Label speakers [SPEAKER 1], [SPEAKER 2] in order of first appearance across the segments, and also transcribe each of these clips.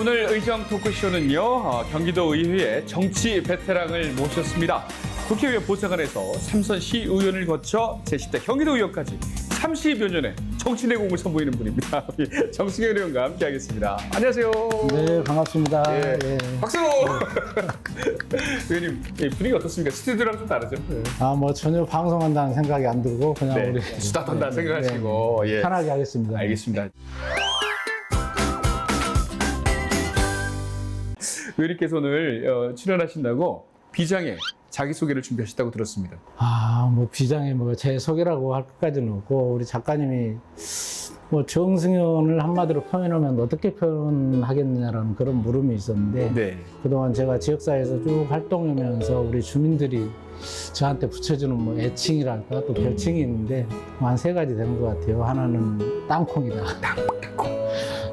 [SPEAKER 1] 오늘 의정 토크쇼는요, 경기도 의회에 정치 베테랑을 모셨습니다. 국회의원 보좌관에서 삼선 시의원을 거쳐 제10대 경기도 의원까지 30여 년의 정치 내공을 선보이는 분입니다. 우리 정승현 의원과 함께하겠습니다. 안녕하세요.
[SPEAKER 2] 네, 반갑습니다.
[SPEAKER 1] 예.
[SPEAKER 2] 예.
[SPEAKER 1] 박수! 의원님, 분위기 어떻습니까? 스튜디오랑 좀 다르죠?
[SPEAKER 2] 뭐 전혀 방송한다는 생각이 안 들고 그냥
[SPEAKER 1] 네,
[SPEAKER 2] 우리
[SPEAKER 1] 수다 떤다 생각하시고. 예.
[SPEAKER 2] 편하게 하겠습니다.
[SPEAKER 1] 알겠습니다. 의원님께서 오늘 출연하신다고 비장의 자기소개를 준비하셨다고 들었습니다.
[SPEAKER 2] 뭐 비장의 제 소개라고 할 것까지는 없고 우리 작가님이 정승현을 한마디로 표현하면 어떻게 표현하겠느냐라는 그런 물음이 있었는데
[SPEAKER 1] 네.
[SPEAKER 2] 그동안 제가 지역사회에서 쭉 활동하면서 우리 주민들이 저한테 붙여주는 애칭이랄까 또 별칭이 있는데 한 세 가지 되는 것 같아요. 하나는 땅콩이다.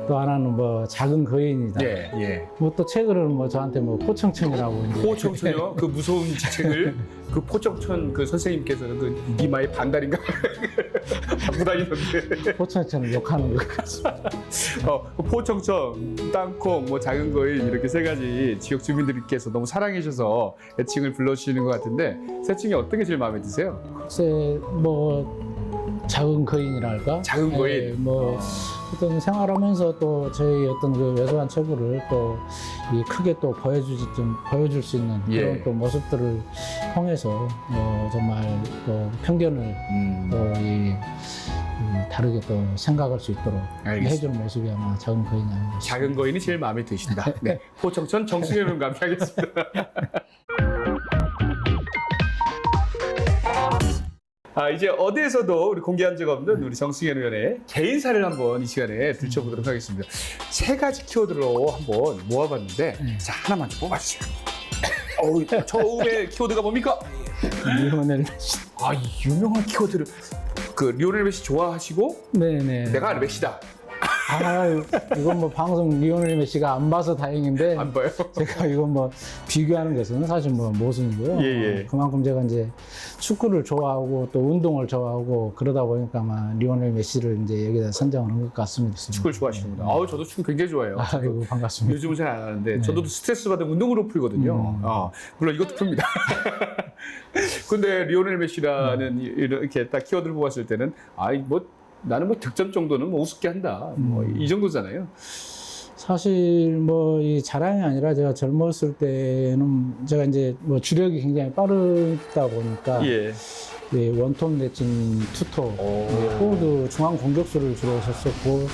[SPEAKER 2] 또 하나는 작은 거인이다.
[SPEAKER 1] 예, 예.
[SPEAKER 2] 또 책으로는 저한테 포청천이라고 이제.
[SPEAKER 1] 포청천이요? 그 무서운 지책을 그 포청천 그 선생님께서는 그 이마에 반달인가 갖고 다니던데.
[SPEAKER 2] 포청천을 욕하는 것 같습니다.
[SPEAKER 1] 포청천, 땅콩, 작은 거인 이렇게 세 가지 지역 주민들께서 너무 사랑해 주셔서 애칭을 불러주시는 것 같은데 세 칭이 어떤 게 제일 마음에 드세요?
[SPEAKER 2] 글쎄 작은 거인이랄까?
[SPEAKER 1] 작은 거인?
[SPEAKER 2] 어떤 생활하면서 또 저희 어떤 그 외소한 처구를 또 이 크게 또 보여줄 수 있는
[SPEAKER 1] 예.
[SPEAKER 2] 그런 또 모습들을 통해서 정말 또 편견을 또 다르게 또 생각할 수 있도록
[SPEAKER 1] 알겠습니다.
[SPEAKER 2] 해주는 모습이 아마 작은 거인이 아닌가 싶습니다.
[SPEAKER 1] 작은 거인이 제일 마음에 드신다. 네. 포청천 정승현 의원과 함께 하겠습니다. 이제 어디에서도 우리 공개한 적 없는 우리 정승현 의원의 개인사를 한번 이 시간에 들춰보도록 하겠습니다. 세 가지 키워드로 한번 모아봤는데, 자, 하나만 좀 뽑아주세요. 처음에 키워드가 뭡니까?
[SPEAKER 2] 리오넬 메시.
[SPEAKER 1] 이 유명한 키워드를. 그 리오넬 메시 좋아하시고,
[SPEAKER 2] 네네.
[SPEAKER 1] 내가 메시다.
[SPEAKER 2] 이건 방송 리오넬 메시가 안 봐서 다행인데
[SPEAKER 1] 안 봐요?
[SPEAKER 2] 제가 이건 비교하는 것은 사실 모순이고요.
[SPEAKER 1] 예.
[SPEAKER 2] 그만큼 제가 이제 축구를 좋아하고 또 운동을 좋아하고 그러다 보니까 아마 리오넬 메시를 이제 여기다 선정을 한 것 같습니다.
[SPEAKER 1] 축구를 좋아하시는구나. 저도 축구 굉장히 좋아해요.
[SPEAKER 2] 아이고 반갑습니다.
[SPEAKER 1] 요즘은 잘 안 하는데
[SPEAKER 2] 네.
[SPEAKER 1] 저도 스트레스 받으면 운동으로 풀거든요. 물론 이것도 풉니다. 근데 리오넬 메시라는 이렇게 딱 키워드를 뽑았을 때는 나는 득점 정도는 우습게 한다. 이 정도잖아요.
[SPEAKER 2] 사실 이 자랑이 아니라 제가 젊었을 때는 제가 이제 주력이 굉장히 빠르다 보니까
[SPEAKER 1] 예.
[SPEAKER 2] 원톱 내진 투톱, 포워드 중앙 공격수를 주로 썼었고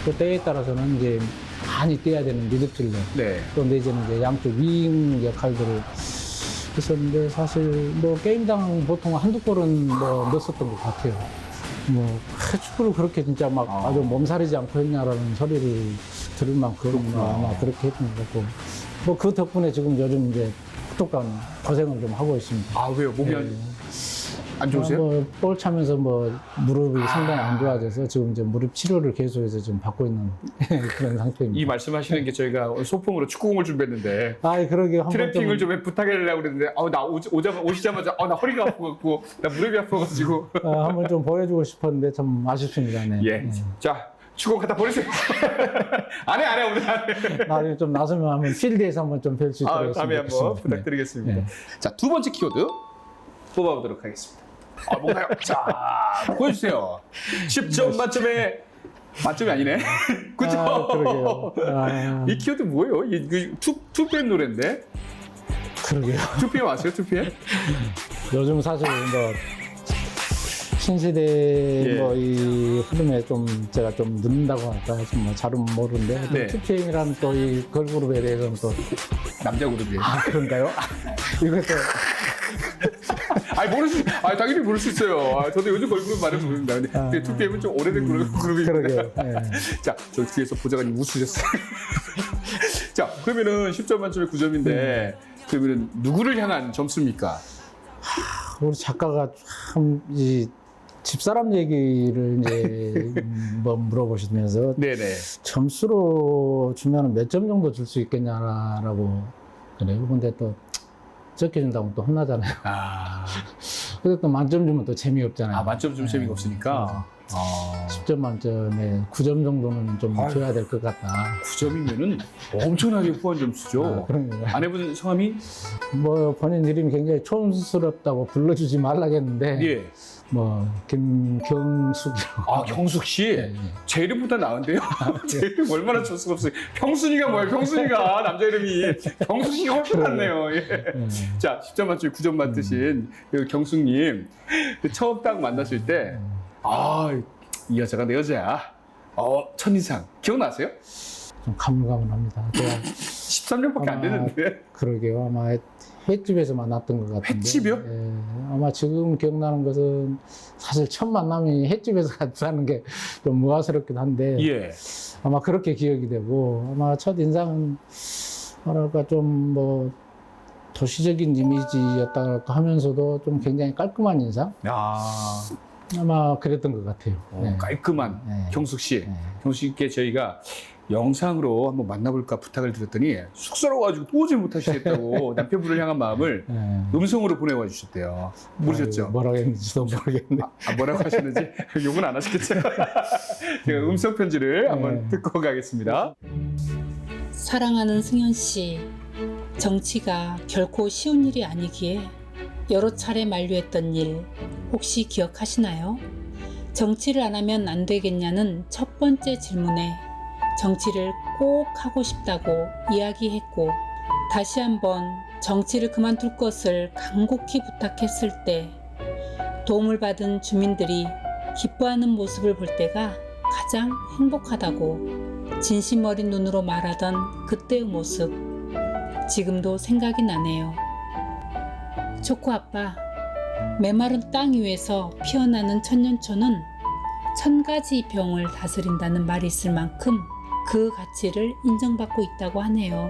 [SPEAKER 2] 또 때에 따라서는 이제 많이 뛰어야 되는 미드필더,
[SPEAKER 1] 네.
[SPEAKER 2] 또 내지는 이제 양쪽 윙 역할들을 했었는데 사실 게임당 보통 한두 골은 넣었었던 것 같아요. 축구를 그렇게 진짜 아주 몸살이지 않고 했냐라는 소리를 들을 만큼 아마 그렇게 했던 것 같고 그 덕분에 지금 요즘 이제 후톡간 고생을 좀 하고 있습니다.
[SPEAKER 1] 왜요? 몸이 안 좋으세요?
[SPEAKER 2] 볼 차면서 무릎이 상당히 안 좋아져서 지금 이제 무릎 치료를 계속해서 좀 받고 있는 그런 상태입니다.
[SPEAKER 1] 이 말씀하시는 게 저희가 오늘 소품으로 축구공을 준비했는데
[SPEAKER 2] 그러게 한번
[SPEAKER 1] 트래핑을 좀 부탁하려고 그랬는데 오시자마자 나 허리가 아프고 나 무릎이 아파가지고
[SPEAKER 2] 한번 좀 보여주고 싶었는데 좀 아쉽습니다. 네.
[SPEAKER 1] 예.
[SPEAKER 2] 네.
[SPEAKER 1] 자, 축구 갖다 버리세요. 안 해, 오늘 안 해.
[SPEAKER 2] 나중에 좀 나서면 한번 필드에서 한번 좀 뵐 수 있도록
[SPEAKER 1] 다음에 한번 부탁드리겠습니다.
[SPEAKER 2] 네.
[SPEAKER 1] 자, 두 번째 키워드 뽑아보도록 하겠습니다. 뭔가요? 자, 보여주세요. 10점 만점에 만점이 아니네. 그죠?
[SPEAKER 2] 그러게요.
[SPEAKER 1] 이 키워드 뭐예요? 이 2PM 노래인데?
[SPEAKER 2] 그러게요.
[SPEAKER 1] 2PM 아세요? 2PM?
[SPEAKER 2] 요즘 사실 신세대 이 흐름에 제가 좀 늦는다고 할까 잘은 모르는데
[SPEAKER 1] 네.
[SPEAKER 2] 2PM이라는 또 이 걸그룹에 대해서는 또
[SPEAKER 1] 남자 그룹이에요.
[SPEAKER 2] 그런가요? 이것도
[SPEAKER 1] 당연히 모를 수 있어요. 저도 요즘 걸그룹 많이 모릅니다. 근데 2PM은 좀 오래된 그룹입니다.
[SPEAKER 2] 그러게요. 네.
[SPEAKER 1] 자, 저 뒤에서 보좌관님 웃으셨어요. 자, 그러면은 10점 만점에 9점인데 그러면은 누구를 향한 점수입니까?
[SPEAKER 2] 우리 작가가 참 집사람 얘기를 이제 물어보시면서
[SPEAKER 1] 네네.
[SPEAKER 2] 점수로 주면 몇 점 정도 줄 수 있겠냐라고 그래요. 근데 또 적게 준다면 또 혼나잖아요. 근데 또 만점 주면 또 재미없잖아요.
[SPEAKER 1] 만점 좀 재미가 없으니까. 아,
[SPEAKER 2] 10점 만점에 9점 정도는 좀
[SPEAKER 1] 아유.
[SPEAKER 2] 줘야 될 것 같다.
[SPEAKER 1] 9점이면은 엄청나게 후한 점수죠.
[SPEAKER 2] 그러니까
[SPEAKER 1] 아내분 성함이?
[SPEAKER 2] 뭐 본인 이름이 굉장히 촌스럽다고 불러주지 말라겠는데
[SPEAKER 1] 예.
[SPEAKER 2] 뭐 김경숙이라고.
[SPEAKER 1] 아, 경숙 씨?
[SPEAKER 2] 예, 예.
[SPEAKER 1] 제 이름보다 나은데요? 제 이름 얼마나 줄 수가 없어요. 경순이가 뭐예요? 경순이가 남자 이름이. 경숙 씨가 훨씬 낫네요. 예.
[SPEAKER 2] 예.
[SPEAKER 1] 자, 10점 만점에 9점 만드신 그 경숙님. 그 처음 딱 만났을 때, 아, 이 여자가 내 여자야. 첫인상. 기억나세요?
[SPEAKER 2] 좀 가물가물합니다. 제가
[SPEAKER 1] 13년밖에 안 됐는데.
[SPEAKER 2] 그러게요. 아마 횟집에서 만났던 것 같은데.
[SPEAKER 1] 횟집이요?
[SPEAKER 2] 예. 아마 지금 기억나는 것은 사실 첫 만남이 횟집에서 같이 하는 게 좀 무화스럽긴 한데
[SPEAKER 1] 예.
[SPEAKER 2] 아마 그렇게 기억이 되고 아마 첫 인상은 뭐랄까 좀 뭐 도시적인 이미지였다 하면서도 좀 굉장히 깔끔한 인상?
[SPEAKER 1] 아,
[SPEAKER 2] 아마 그랬던 것 같아요. 네.
[SPEAKER 1] 깔끔한
[SPEAKER 2] 네.
[SPEAKER 1] 경숙 씨.
[SPEAKER 2] 네.
[SPEAKER 1] 경숙 씨께 저희가 영상으로 한번 만나볼까 부탁을 드렸더니 쑥스러워가지고 도저히 못하시겠다고 남편분을 향한 마음을
[SPEAKER 2] 네.
[SPEAKER 1] 음성으로 보내와 주셨대요. 모르셨죠?
[SPEAKER 2] 아이고, 뭐라고 했는지도 모르겠네.
[SPEAKER 1] 뭐라고 하시는지 욕은 안 하시겠죠? 제가 음성 편지를 한번 듣고 가겠습니다.
[SPEAKER 3] 사랑하는 승현 씨, 정치가 결코 쉬운 일이 아니기에 여러 차례 만류했던 일 혹시 기억하시나요? 정치를 안 하면 안 되겠냐는 첫 번째 질문에 정치를 꼭 하고 싶다고 이야기했고 다시 한번 정치를 그만둘 것을 간곡히 부탁했을 때 도움을 받은 주민들이 기뻐하는 모습을 볼 때가 가장 행복하다고 진심 어린 눈으로 말하던 그때의 모습 지금도 생각이 나네요. 초코 아빠, 메마른 땅 위에서 피어나는 천년초는 1000가지 병을 다스린다는 말이 있을 만큼 그 가치를 인정받고 있다고 하네요.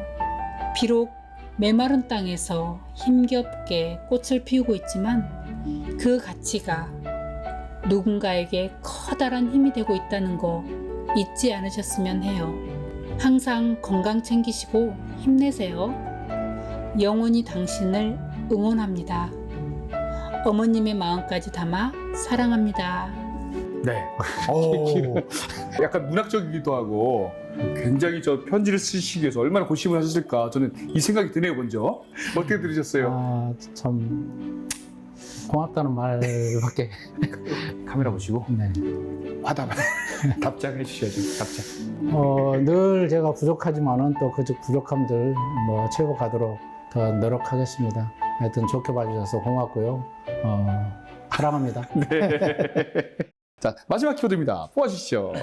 [SPEAKER 3] 비록 메마른 땅에서 힘겹게 꽃을 피우고 있지만 그 가치가 누군가에게 커다란 힘이 되고 있다는 거 잊지 않으셨으면 해요. 항상 건강 챙기시고 힘내세요. 영원히 당신을 응원합니다. 어머님의 마음까지 담아 사랑합니다.
[SPEAKER 1] 네. 약간 문학적이기도 하고 굉장히 저 편지를 쓰시기 위해서 얼마나 고심을 하셨을까 저는 이 생각이 드네요. 먼저 어떻게 들으셨어요?
[SPEAKER 2] 아, 참 고맙다는 말밖에.
[SPEAKER 1] 카메라 보시고
[SPEAKER 2] 네.
[SPEAKER 1] 화답 답장해 주셔야죠. 답장.
[SPEAKER 2] 늘 제가 부족하지만은 또 그 부족함들 뭐 채워가도록 더 노력하겠습니다. 하여튼 좋게 봐주셔서 고맙고요. 사랑합니다.
[SPEAKER 1] 네. 자, 마지막 키워드입니다. 뽑아주시죠.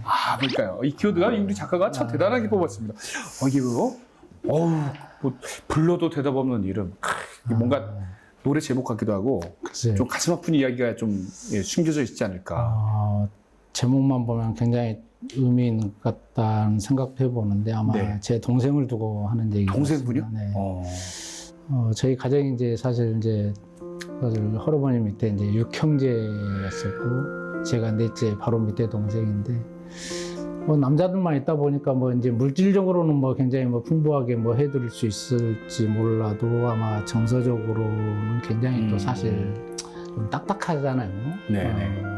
[SPEAKER 1] 아, 뭘까요? 이 키워드가 우리 작가가 참 대단하게 뽑았습니다. 이게 뭐, 뭐 불러도 대답 없는 이름. 이게 뭔가 노래 제목 같기도 하고
[SPEAKER 2] 글쎄요.
[SPEAKER 1] 좀 가슴 아픈 이야기가 좀 숨겨져 있지 않을까.
[SPEAKER 2] 제목만 보면 굉장히 의미 있는 것 같다는 생각도 해보는데 아마
[SPEAKER 1] 네.
[SPEAKER 2] 제 동생을 두고 하는 얘기.
[SPEAKER 1] 동생분이요?
[SPEAKER 2] 네. 저희 가정이 이제 사실 할아버님 밑에 이제 6형제였었고 제가 넷째 바로 밑에 동생인데 뭐 남자들만 있다 보니까 뭐 이제 물질적으로는 뭐 굉장히 뭐 풍부하게 뭐 해드릴 수 있을지 몰라도 아마 정서적으로는 굉장히 또 사실 좀 딱딱하잖아요.
[SPEAKER 1] 네네.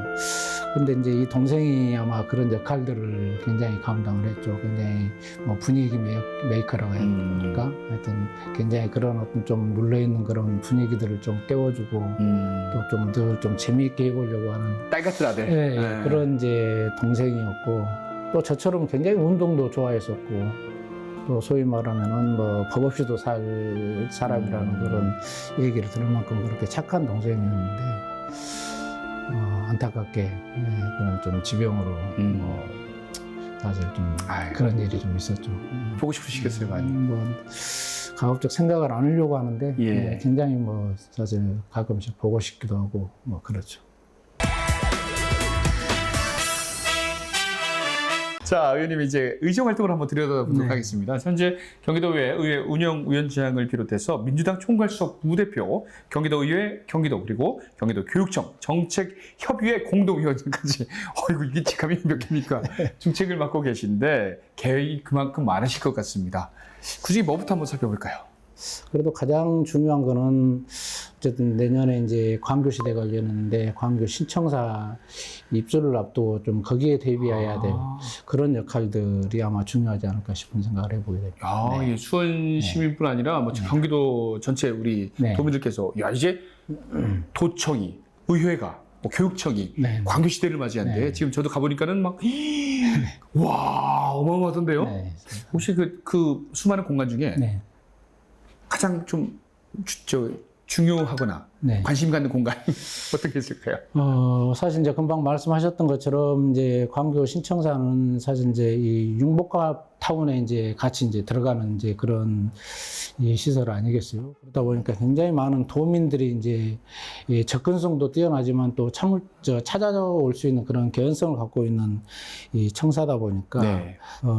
[SPEAKER 2] 근데 이제 이 동생이 아마 그런 역할들을 굉장히 감당을 했죠. 굉장히 뭐 분위기 메이커라고 해야 될까? 하여튼 굉장히 그런 어떤 좀 눌러있는 그런 분위기들을 좀 깨워주고 또 좀 늘 좀 재미있게 해보려고 하는
[SPEAKER 1] 딸 같은 아들.
[SPEAKER 2] 네,
[SPEAKER 1] 네.
[SPEAKER 2] 그런 이제 동생이었고 또 저처럼 굉장히 운동도 좋아했었고 또 소위 말하면은 뭐 법 없이도 살 사람이라는 그런 얘기를 들을 만큼 그렇게 착한 동생이었는데 안타깝게 그런 좀 지병으로 뭐 사실 좀 그런 일이 좀 있었죠.
[SPEAKER 1] 보고 싶으시겠어요, 많이.
[SPEAKER 2] 뭐 가급적 생각을 안 하려고 하는데
[SPEAKER 1] 예.
[SPEAKER 2] 굉장히 뭐 사실 가끔씩 보고 싶기도 하고 뭐 그렇죠.
[SPEAKER 1] 자, 의원님 이제 의정 활동을 한번 들여다보도록
[SPEAKER 2] 네.
[SPEAKER 1] 하겠습니다. 현재 경기도의회 의회 운영위원장을 비롯해서 민주당 총괄수석 부대표, 경기도의회, 경기도 그리고 경기도 교육청 정책협의회 공동위원장까지 이거 이게 직함이 몇 개입니까? 중책을 맡고 계신데 계획이 그만큼 많으실 것 같습니다. 굳이 뭐부터 한번 살펴볼까요?
[SPEAKER 2] 그래도 가장 중요한 거는 어쨌든 내년에 이제 광교 시대가 열리는데 광교 신청사 입주를 앞두고 좀 거기에 대비해야 될 그런 역할들이 아마 중요하지 않을까 싶은 생각을 해보게 됩니다.
[SPEAKER 1] 아, 예, 수원 시민뿐 아니라 뭐 경기도 전체 우리
[SPEAKER 2] 네.
[SPEAKER 1] 도민들께서 야 이제 도청이, 의회가, 뭐 교육청이
[SPEAKER 2] 네.
[SPEAKER 1] 광교 시대를 맞이한데
[SPEAKER 2] 네.
[SPEAKER 1] 지금 저도 가보니까는 막 와 어마어마하던데요.
[SPEAKER 2] 네.
[SPEAKER 1] 혹시 그 수많은 공간 중에
[SPEAKER 2] 네.
[SPEAKER 1] 가장 좀 중요하거나
[SPEAKER 2] 네.
[SPEAKER 1] 관심 갖는 공간이 어떤 게 있을까요?
[SPEAKER 2] 사실 이제 금방 말씀하셨던 것처럼 이제 광교 신청사는 사실 이제 이 융복합 타운에 이제 같이 이제 들어가는 이제 그런 이 시설 아니겠어요. 그러다 보니까 굉장히 많은 도민들이 이제 이 접근성도 뛰어나지만 또 찾아올 수 있는 그런 개연성을 갖고 있는 이 청사다 보니까
[SPEAKER 1] 네.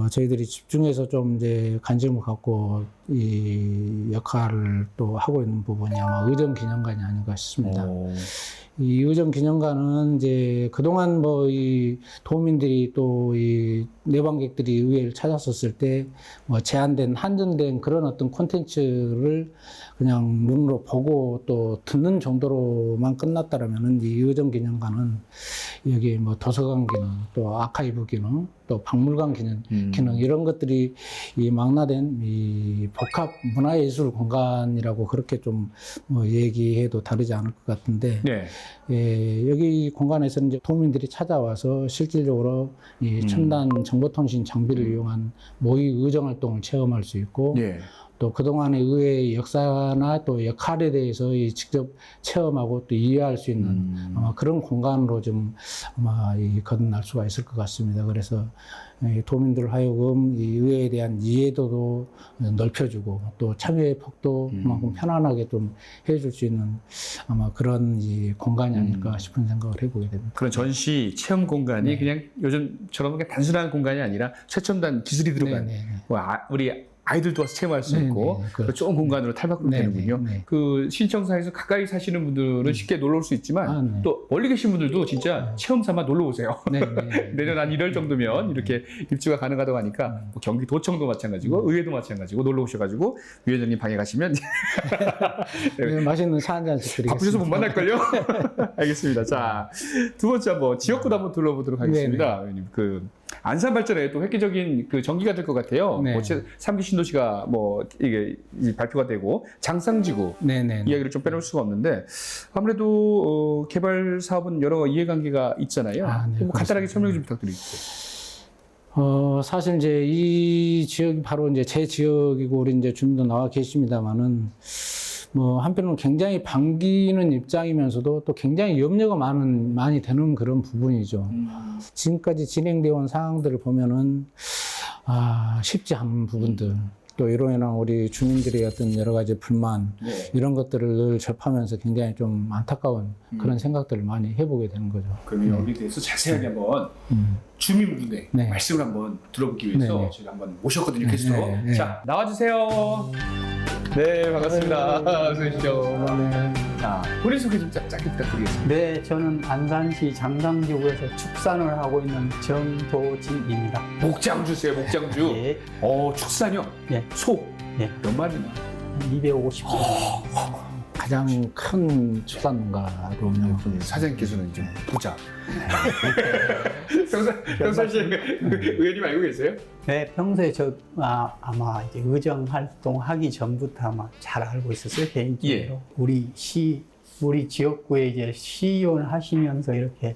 [SPEAKER 2] 저희들이 집중해서 좀 이제 관심을 갖고 이 역할을 또 하고 있는 부분이 아마 의정 기념관이 아닌가 싶습니다. 이 의정 기념관은 이제 그동안 뭐 이 도민들이 또 이 내방객들이 의회를 찾았었을 때 뭐 제한된 한정된 그런 어떤 콘텐츠를 그냥 눈으로 보고 또 듣는 정도로만 끝났다라면은 이 의정 기념관은 여기 뭐 도서관 기능 또 아카이브 기능 또 박물관 기능 이런 것들이 이 망라된 이 복합 문화예술 공간이라고 그렇게 좀 뭐 얘기해도 다르지 않을 것 같은데
[SPEAKER 1] 네.
[SPEAKER 2] 예, 여기 공간에서는 이제 도민들이 찾아와서 실질적으로 이 첨단 정보통신 장비를 이용한 모의 의정 활동을 체험할 수 있고
[SPEAKER 1] 네.
[SPEAKER 2] 또 그동안의 의회의 역사나 또 역할에 대해서 직접 체험하고 또 이해할 수 있는 아마 그런 공간으로 좀 아마 거듭날 수가 있을 것 같습니다. 그래서 도민들 하여금 이 의회에 대한 이해도도 넓혀주고 또 참여의 폭도 그만큼 편안하게 좀 해줄 수 있는 아마 그런 이 공간이 아닐까 싶은 생각을 해보게 됩니다.
[SPEAKER 1] 그런 전시 체험 공간이
[SPEAKER 2] 네.
[SPEAKER 1] 그냥 요즘처럼 그냥 단순한 공간이 아니라 최첨단 기술이 들어간
[SPEAKER 2] 네, 네, 네.
[SPEAKER 1] 뭐 우리 아이들도 와서 체험할 수
[SPEAKER 2] 네,
[SPEAKER 1] 있고
[SPEAKER 2] 네,
[SPEAKER 1] 그
[SPEAKER 2] 그렇죠.
[SPEAKER 1] 좋은 공간으로 탈바꿈
[SPEAKER 2] 네,
[SPEAKER 1] 되는군요.
[SPEAKER 2] 네, 네.
[SPEAKER 1] 그 신청사에서 가까이 사시는 분들은 쉽게 놀러 올 수 있지만
[SPEAKER 2] 네.
[SPEAKER 1] 또 멀리 계신 분들도 진짜 체험 삼아 놀러 오세요.
[SPEAKER 2] 네, 네.
[SPEAKER 1] 내년 한 1월 정도면 이렇게 입주가 가능하다고 하니까 뭐 경기도청도 마찬가지고 의회도 마찬가지고 놀러 오셔가지고 위원장님 방에 가시면
[SPEAKER 2] 네, 맛있는 차 한 잔씩 드리겠습니다.
[SPEAKER 1] 바쁘셔서 못 만날걸요? 알겠습니다. 자, 두 번째 한번 지역구도 한번 둘러보도록 하겠습니다. 의원님, 그 안산 발전에 또 획기적인 그 전기가 될 것 같아요.
[SPEAKER 2] 네.
[SPEAKER 1] 뭐 3기 신도시가 뭐 이게 발표가 되고 장상지구
[SPEAKER 2] 네네.
[SPEAKER 1] 이야기를 좀 빼놓을 수가 없는데 아무래도 개발 사업은 여러 이해관계가 있잖아요.
[SPEAKER 2] 아, 네,
[SPEAKER 1] 뭐 간단하게
[SPEAKER 2] 그렇습니다.
[SPEAKER 1] 설명 좀 부탁드릴게요.
[SPEAKER 2] 사실 이제 이 지역이 바로 이제 제 지역이고 우리 이제 주민도 나와 계십니다만은 뭐 한편으로는 굉장히 반기는 입장이면서도 또 굉장히 염려가 많이 되는 그런 부분이죠. 지금까지 진행되어 온 상황들을 보면은 쉽지 않은 부분들 또 이로 인한 우리 주민들의 어떤 여러 가지 불만 이런 것들을 늘 접하면서 굉장히 좀 안타까운 그런 생각들을 많이 해보게 되는 거죠.
[SPEAKER 1] 그럼 여기에 대해서 자세하게 한번 주민분의
[SPEAKER 2] 네.
[SPEAKER 1] 말씀을 한번 들어보기 위해서
[SPEAKER 2] 네, 네.
[SPEAKER 1] 저희가 한번 모셨거든요, 게스트로.
[SPEAKER 2] 네, 네.
[SPEAKER 1] 자, 나와주세요. 네, 반갑습니다. 어서 오십시오. 자, 본인 소개 좀 짧게 부탁드리겠습니다.
[SPEAKER 4] 네, 저는 안산시 장상지구에서 축산을 하고 있는 정도진입니다.
[SPEAKER 1] 목장주세요, 목장주.
[SPEAKER 4] 예,
[SPEAKER 1] 축산요?
[SPEAKER 4] 예.
[SPEAKER 1] 소?
[SPEAKER 4] 예.
[SPEAKER 1] 몇 마리나?
[SPEAKER 4] 250조.
[SPEAKER 2] 가장 큰 축산가로 운영하고
[SPEAKER 1] 사장님께서는 이제 부자. 평상시에 의원님 알고 계세요?
[SPEAKER 4] 네, 평소에 아마 이제 의정 활동하기 전부터 아마 잘 알고 있었어요, 개인적으로.
[SPEAKER 1] 예.
[SPEAKER 4] 우리 지역구에 이제 시의원 하시면서 이렇게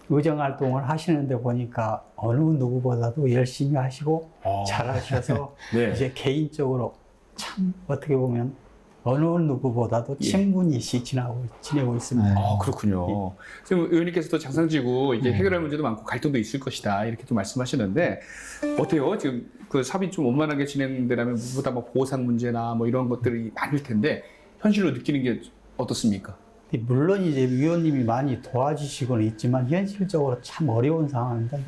[SPEAKER 4] 의정 활동을 하시는데 보니까 어느 누구보다도 열심히 하시고 잘하셔서
[SPEAKER 1] 네.
[SPEAKER 4] 이제 개인적으로 참 어떻게 보면 어느 누구보다도 친분이 지내고 있습니다.
[SPEAKER 1] 그렇군요. 지금 의원님께서도 장상지구 이제 해결할 문제도 많고 갈등도 있을 것이다 이렇게 또 말씀하시는데 어때요? 지금 그 사업이 좀 원만하게 진행되려면 무엇보다 뭐 보상 문제나 뭐 이런 것들이 많을 텐데 현실로 느끼는 게 어떻습니까?
[SPEAKER 4] 물론 이제 위원님이 많이 도와주시고는 있지만 현실적으로 참 어려운 상황입니다.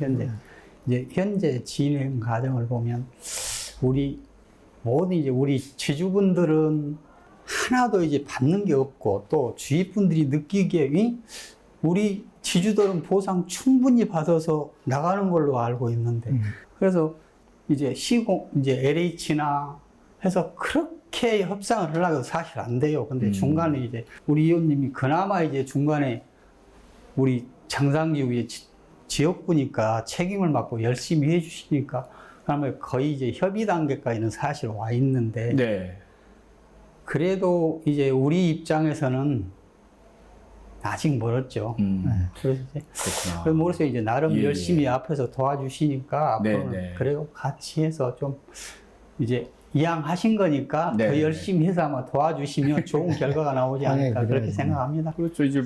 [SPEAKER 4] 현재 진행 과정을 보면 모든 이제 우리 지주분들은 하나도 이제 받는 게 없고 또 주위 분들이 느끼기에 우리 지주들은 보상 충분히 받아서 나가는 걸로 알고 있는데 그래서 이제 이제 LH나 해서 그렇게 협상을 하려고 해도 사실 안 돼요. 근데 중간에 이제 우리 의원님이 그나마 이제 중간에 우리 장상지구의 지역구니까 책임을 맡고 열심히 해주시니까 그다음에 거의 이제 협의 단계까지는 사실 와 있는데
[SPEAKER 1] 네.
[SPEAKER 4] 그래도 이제 우리 입장에서는 아직 멀었죠. 네. 그래서 이제
[SPEAKER 1] 그렇구나.
[SPEAKER 4] 모르겠어요. 이제 나름
[SPEAKER 1] 예,
[SPEAKER 4] 열심히
[SPEAKER 1] 예.
[SPEAKER 4] 앞에서 도와주시니까 앞으로는
[SPEAKER 1] 네.
[SPEAKER 4] 그래도 같이 해서 좀 이제 이양하신 거니까
[SPEAKER 1] 네,
[SPEAKER 4] 더
[SPEAKER 1] 네.
[SPEAKER 4] 열심히 해서 아마 도와주시면 좋은 결과가 나오지 않을까
[SPEAKER 2] 네,
[SPEAKER 4] 그렇게
[SPEAKER 2] 그래요.
[SPEAKER 4] 생각합니다.
[SPEAKER 1] 그렇죠. 이제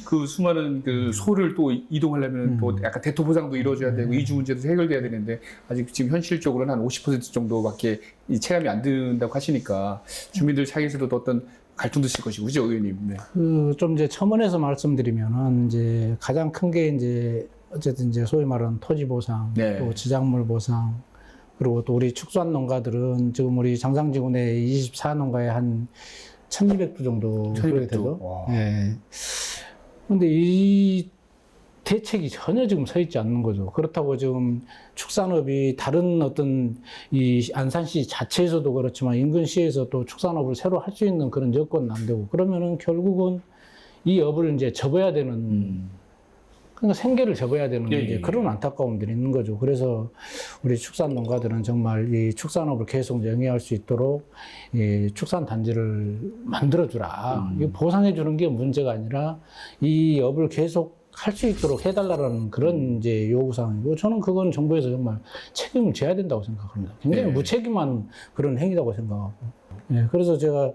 [SPEAKER 1] 그 수많은 그 소를 또 이동하려면 또 약간 대토 보상도 이루어져야 되고 이주 문제도 해결돼야 되는데 아직 지금 현실적으로는 한 50% 정도밖에 이 체감이 안 든다고 하시니까 주민들 사이에서도 또 어떤 갈등도 있을 것이고 그죠, 의원님? 네.
[SPEAKER 2] 좀 이제 첨언해서 말씀드리면은 이제 가장 큰 게 이제 어쨌든 이제 소위 말하는 토지 보상,
[SPEAKER 1] 네.
[SPEAKER 2] 또 지작물 보상, 그리고 또 우리 축산 농가들은 지금 우리 장상지구 내 24농가에 한 1,200주 정도
[SPEAKER 1] 1200
[SPEAKER 2] 그렇게
[SPEAKER 1] 주.
[SPEAKER 2] 되죠.
[SPEAKER 1] 와.
[SPEAKER 2] 예. 근데 이 대책이 전혀 지금 서 있지 않는 거죠. 그렇다고 지금 축산업이 다른 어떤 이 안산시 자체에서도 그렇지만 인근시에서 또 축산업을 새로 할 수 있는 그런 여건은 안 되고 그러면은 결국은 이 업을 이제 접어야 되는 그러니까 생계를 접어야 되는
[SPEAKER 1] 예,
[SPEAKER 2] 이제
[SPEAKER 1] 예,
[SPEAKER 2] 그런 안타까움들이 있는 거죠. 그래서 우리 축산 농가들은 정말 이 축산업을 계속 영위할 수 있도록 이 축산 단지를 만들어 주라. 이 보상해 주는 게 문제가 아니라 이 업을 계속 할 수 있도록 해달라는 그런 이제 요구사항이고 저는 그건 정부에서 정말 책임을 져야 된다고 생각합니다. 굉장히
[SPEAKER 1] 네.
[SPEAKER 2] 무책임한 그런 행위라고 생각하고. 예, 그래서 제가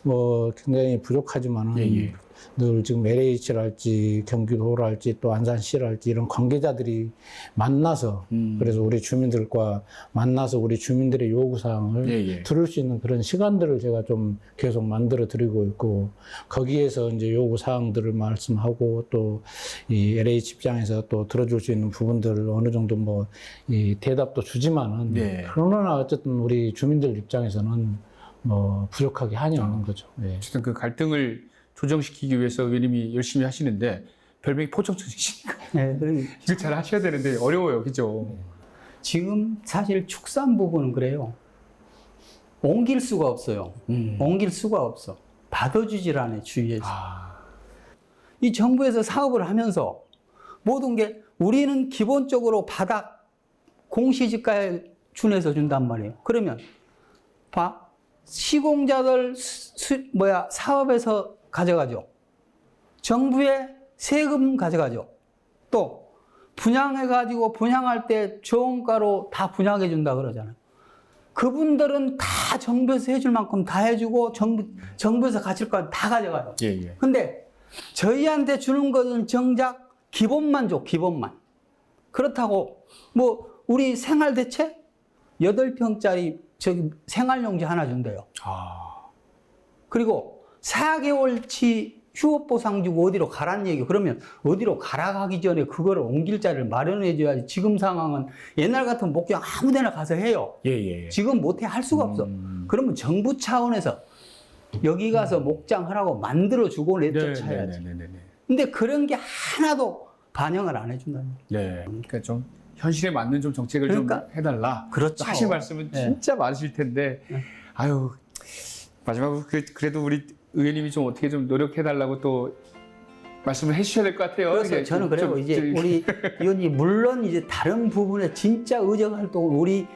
[SPEAKER 2] 뭐 굉장히 부족하지만은
[SPEAKER 1] 예, 예.
[SPEAKER 2] 늘 지금 LH랄지 경기도랄지 또 안산시랄지 이런 관계자들이 만나서 그래서 우리 주민들과 만나서 우리 주민들의 요구사항을
[SPEAKER 1] 예, 예.
[SPEAKER 2] 들을 수 있는 그런 시간들을 제가 좀 계속 만들어 드리고 있고 거기에서 이제 요구사항들을 말씀하고 또 이 LH 입장에서 또 들어줄 수 있는 부분들을 어느 정도 뭐 이 대답도 주지만은
[SPEAKER 1] 네.
[SPEAKER 2] 그러나 어쨌든 우리 주민들 입장에서는 뭐 부족하게 한이 없는 거죠. 예.
[SPEAKER 1] 어쨌든 그 갈등을 조정시키기 위해서 의원님이 열심히 하시는데 별명이 포청천이시니까
[SPEAKER 4] 네, 그리고
[SPEAKER 1] 이거 잘 하셔야 되는데 어려워요, 그죠?
[SPEAKER 4] 지금 사실 축산 부분은 그래요. 옮길 수가 없어요. 옮길 수가 없어. 받아주질 않아요, 주위에서. 이 정부에서 사업을 하면서 모든 게 우리는 기본적으로 바닥 공시지가에 준해서 준단 말이에요. 그러면 봐. 시공자들 사업에서 가져가죠. 정부의 세금 가져가죠. 또 분양해가지고 분양할 때 저원가로 다 분양해 준다 그러잖아요. 그분들은 다 정부에서 해줄 만큼 다 해주고 정부에서 가질 건 다 가져가요.
[SPEAKER 1] 예, 예.
[SPEAKER 4] 근데 저희한테 주는 것은 정작 기본만 줘, 기본만. 그렇다고 뭐 우리 생활대책 8평짜리 저기 생활용지 하나 준대요. 그리고 4개월치 휴업보상 주고 어디로 가라는 얘기. 그러면 어디로 가라 가기 전에 그거를 옮길 자리를 마련해 줘야지. 지금 상황은 옛날 같은 목장 아무 데나 가서 해요.
[SPEAKER 1] 예, 예.
[SPEAKER 4] 지금 못해 할 수가 없어. 그러면 정부 차원에서 여기 가서 목장 하라고 만들어 주고 내쫓아야지.
[SPEAKER 1] 네.
[SPEAKER 4] 근데 그런 게 하나도 반영을 안 해준다는 거예요.
[SPEAKER 1] 네. 그러니까 좀 현실에 맞는 좀 정책을
[SPEAKER 4] 그러니까,
[SPEAKER 1] 좀 해달라.
[SPEAKER 4] 그렇죠.
[SPEAKER 1] 하실 말씀은
[SPEAKER 4] 네.
[SPEAKER 1] 진짜 많으실 텐데, 아유, 마지막으로 그래도 우리 의원님이 좀 어떻게 좀 노력해달라고 또 말씀을 해주셔야 될 것 같아요.
[SPEAKER 4] 그래서
[SPEAKER 1] 이게
[SPEAKER 4] 저는 그래요. 이제 우리 의원님 물론 이제 다른 부분에 진짜 의정 활동을 우리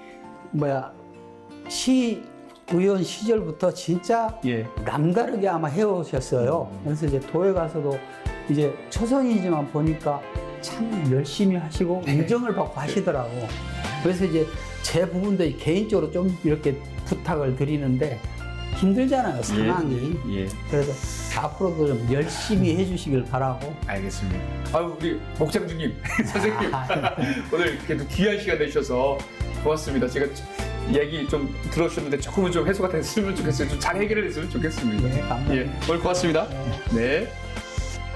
[SPEAKER 4] 시의원 시절부터 진짜
[SPEAKER 1] 예.
[SPEAKER 4] 남다르게 아마 해오셨어요. 그래서 이제 도에 가서도 이제 초선이지만 보니까 참 열심히 하시고 인정을 받고 하시더라고. 그래서 이제 제 부분도 개인적으로 좀 이렇게 부탁을 드리는데 힘들잖아요, 상황이.
[SPEAKER 1] 예.
[SPEAKER 4] 그래서 앞으로도 좀 열심히 해주시길 바라고.
[SPEAKER 1] 알겠습니다. 아유, 우리 목장주님, 선생님. 오늘 그래도 귀한 시간 내주셔서 고맙습니다. 제가 얘기 좀 들어주셨는데 조금은 좀 해소가 됐으면 좋겠어요. 좀 잘 해결이 됐으면 좋겠습니다.
[SPEAKER 4] 네, 감사합니다.
[SPEAKER 1] 예, 오늘 고맙습니다. 네.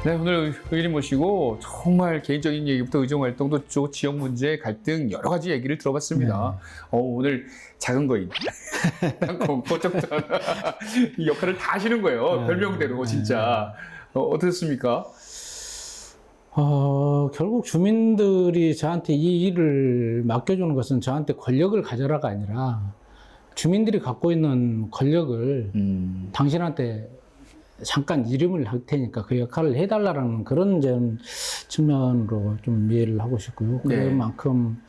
[SPEAKER 1] 네, 오늘 의원님 모시고 정말 개인적인 얘기부터 의정활동도 쪽 지역 문제, 갈등 여러 가지 얘기를 들어봤습니다. 오늘 작은 거인, 고척전 이 역할을 다 하시는 거예요. 별명대로 진짜. 어떻습니까?
[SPEAKER 2] 결국 주민들이 저한테 이 일을 맡겨주는 것은 저한테 권력을 가져라가 아니라 주민들이 갖고 있는 권력을 당신한테 잠깐 이름을 할 테니까 그 역할을 해달라는 그런 측면으로 좀 이해를 하고 싶고요.
[SPEAKER 1] 네.
[SPEAKER 2] 그만큼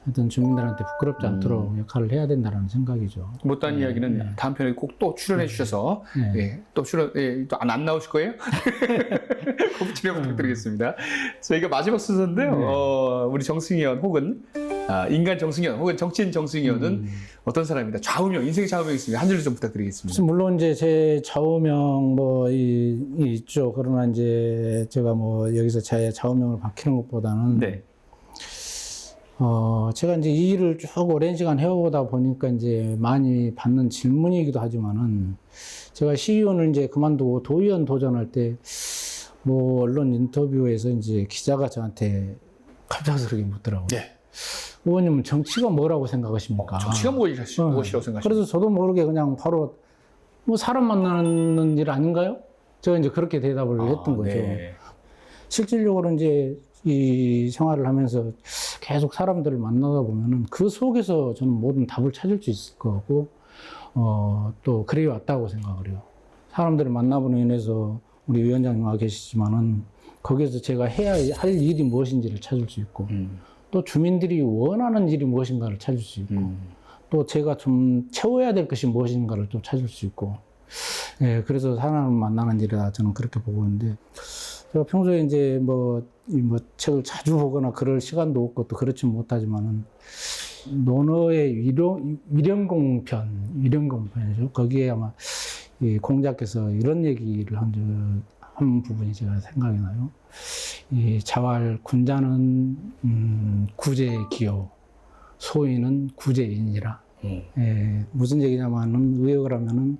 [SPEAKER 2] 어떤 주민들한테 부끄럽지 않도록 역할을 해야 된다는 생각이죠.
[SPEAKER 1] 못다한 이야기는 다음 편에 꼭 또 출연해 주셔서
[SPEAKER 2] 네.
[SPEAKER 1] 또 출연 또 안 나오실 거예요? 꼭 출연 부탁드리겠습니다. 저희가 마지막 순서인데요. 우리 정승희 의원 혹은 인간 정승희 의원 혹은 정치인 정승희 의원은 어떤 사람입니다. 좌우명, 인생의 좌우명이 있습니다. 한 줄로 좀 부탁드리겠습니다.
[SPEAKER 2] 물론 이제 제 좌우명 있죠. 그러나 이제 제가 여기서 제 좌우명을 밝히는 것보다는
[SPEAKER 1] 네.
[SPEAKER 2] 제가 이제 이 일을 쭉 오랜 시간 해오다 보니까 이제 많이 받는 질문이기도 하지만은 제가 시의원을 이제 그만두고 도의원 도전할 때 언론 인터뷰에서 이제 기자가 저한테 갑작스럽게 묻더라고요.
[SPEAKER 1] 네.
[SPEAKER 2] 의원님은 정치가 뭐라고 생각하십니까?
[SPEAKER 1] 정치가 무엇이라고 생각하십니까?
[SPEAKER 2] 그래서 저도 모르게 그냥 바로 사람 만나는 일 아닌가요? 제가 이제 그렇게 대답을 했던 거죠.
[SPEAKER 1] 네.
[SPEAKER 2] 실질적으로 이제 이 생활을 하면서 계속 사람들을 만나다 보면은 그 속에서 저는 모든 답을 찾을 수 있을 거고, 또 그래 왔다고 생각을 해요. 사람들을 만나보는 인해서 우리 위원장님 와 계시지만은 거기에서 제가 해야 할 일이 무엇인지를 찾을 수 있고, 또 주민들이 원하는 일이 무엇인가를 찾을 수 있고, 또 제가 좀 채워야 될 것이 무엇인가를 또 찾을 수 있고, 예, 그래서 사람을 만나는 일이다 저는 그렇게 보고 있는데, 제가 평소에 이제 책을 자주 보거나 그럴 시간도 없고 또 그렇지 못하지만은 논어의 위령공편이죠. 거기에 아마 이 공자께서 이런 얘기를 한 부분이 제가 생각이 나요. 이 자활 군자는 구제의 기여, 소인은 구제인이라. 무슨 얘기냐면은 의역을 하면은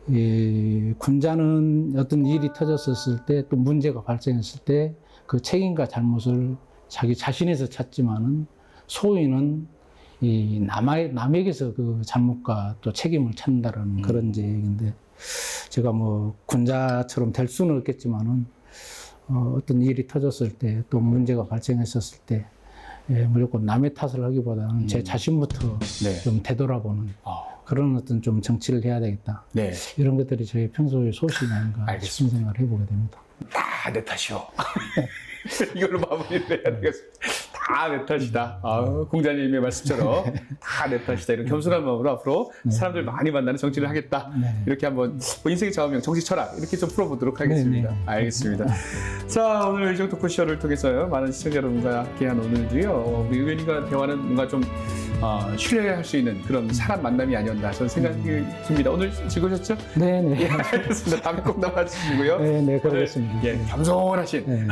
[SPEAKER 2] 이 군자는 어떤 일이 터졌었을 때 또 문제가 발생했을 때 그 책임과 잘못을 자기 자신에서 찾지만은 소인은 이 남에게서 그 잘못과 또 책임을 찾는다라는 그런 이제 얘기인데, 제가 군자처럼 될 수는 없겠지만은 어떤 일이 터졌을 때 또 문제가 발생했었을 때 무조건 남의 탓을 하기보다는 제 자신부터
[SPEAKER 1] 네.
[SPEAKER 2] 좀 되돌아보는 그런 어떤 좀 정치를 해야 되겠다.
[SPEAKER 1] 네.
[SPEAKER 2] 이런 것들이 저희 평소의 소신이 아닌가 싶은 생각을 해보게 됩니다.
[SPEAKER 1] 다 내 탓이요. 이걸로 마무리를 해야 되겠습니다. 다 내 탓이다. 공자님의 말씀처럼 다 내 탓이다. 이런 겸손한 마음으로 앞으로 사람들 많이 만나는 정치를 하겠다. 이렇게 한번 인생의 좌우명, 정치 철학 이렇게 좀 풀어보도록 하겠습니다. 알겠습니다. 자, 오늘 이정 토크쇼를 통해서 많은 시청자 여러분과 함께한 오늘도요. 우리 의원님과 대화는 뭔가 좀 신뢰할 수 있는 그런 사람 만남이 아니었나 저는 생각이 듭니다. 오늘 즐거우셨죠?
[SPEAKER 2] 네네.
[SPEAKER 1] 예, 알겠습니다. 다음에 꼭 나와주시고요.
[SPEAKER 2] 네네, 그러겠습니다.
[SPEAKER 1] 예, 겸손하신
[SPEAKER 2] 네.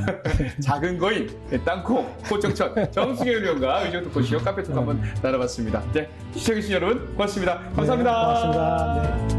[SPEAKER 1] 작은 거인 땅콩 고정천 정승희 의원과 의정 토크쇼 카페톡 한번 나눠봤습니다. 네, 시청해주신 여러분 고맙습니다. 감사합니다.
[SPEAKER 2] 네, 고맙습니다. 네.